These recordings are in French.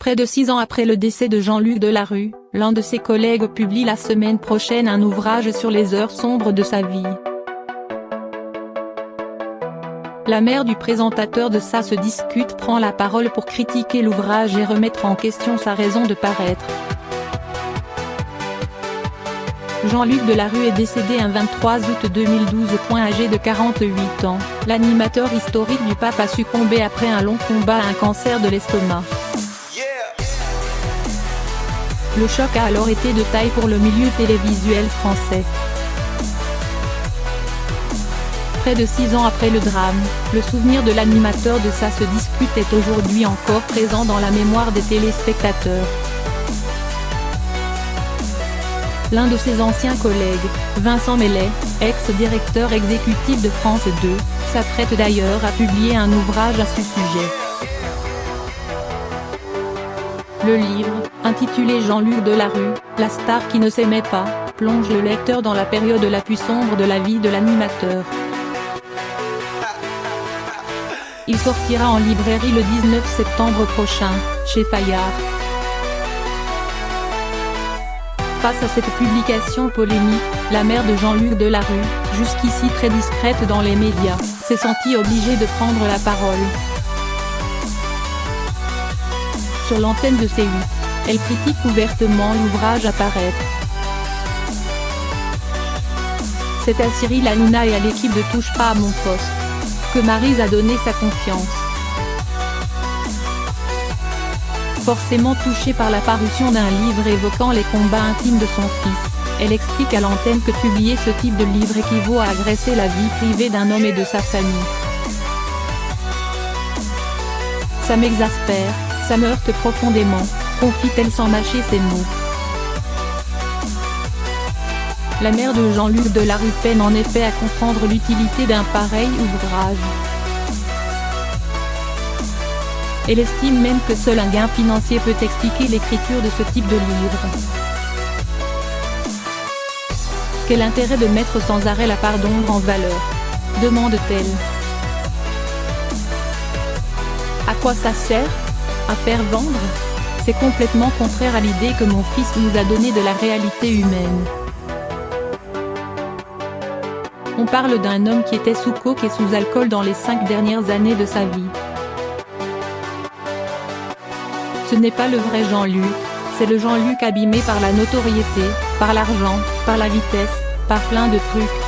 Près de 6 ans après le décès de Jean-Luc Delarue, l'un de ses collègues publie la semaine prochaine un ouvrage sur les heures sombres de sa vie. La mère du présentateur de Ça se discute prend la parole pour critiquer l'ouvrage et remettre en question sa raison de paraître. Jean-Luc Delarue est décédé un 23 août 2012. Âgé de 48 ans, l'animateur historique du Pape a succombé après un long combat à un cancer de l'estomac. Le choc a alors été de taille pour le milieu télévisuel français. Près de 6 ans après le drame, le souvenir de l'animateur de Ça se discute est aujourd'hui encore présent dans la mémoire des téléspectateurs. L'un de ses anciens collègues, Vincent Mellet, ex-directeur exécutif de France 2, s'apprête d'ailleurs à publier un ouvrage à ce sujet. Le livre, intitulé Jean-Luc Delarue, la star qui ne s'aimait pas, plonge le lecteur dans la période la plus sombre de la vie de l'animateur. Il sortira en librairie le 19 septembre prochain, chez Fayard. Face à cette publication polémique, la mère de Jean-Luc Delarue, jusqu'ici très discrète dans les médias, s'est sentie obligée de prendre la parole. Sur l'antenne de C8, elle critique ouvertement l'ouvrage à paraître. C'est à Cyril Hanouna et à l'équipe de Touche pas à mon poste que Maryse a donné sa confiance. Forcément touchée par la parution d'un livre évoquant les combats intimes de son fils, elle explique à l'antenne que publier ce type de livre équivaut à agresser la vie privée d'un homme et de sa famille. Ça m'exaspère, ça me heurte profondément, confie-t-elle sans mâcher ses mots. La mère de Jean-Luc Delarue peine en effet à comprendre l'utilité d'un pareil ouvrage. Elle estime même que seul un gain financier peut expliquer l'écriture de ce type de livre. Quel intérêt de mettre sans arrêt la part d'ombre en valeur ? Demande-t-elle. À quoi ça sert ? À faire vendre ? C'est complètement contraire à l'idée que mon fils nous a donnée de la réalité humaine. On parle d'un homme qui était sous coke et sous alcool dans les 5 dernières années de sa vie. Ce n'est pas le vrai Jean-Luc, c'est le Jean-Luc abîmé par la notoriété, par l'argent, par la vitesse, par plein de trucs.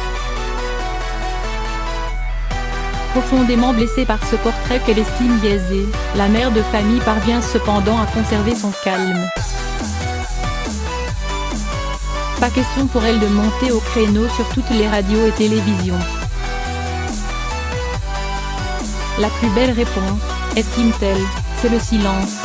Profondément blessée par ce portrait qu'elle estime biaisé, la mère de famille parvient cependant à conserver son calme. Pas question pour elle de monter au créneau sur toutes les radios et télévisions. La plus belle réponse, estime-t-elle, c'est le silence.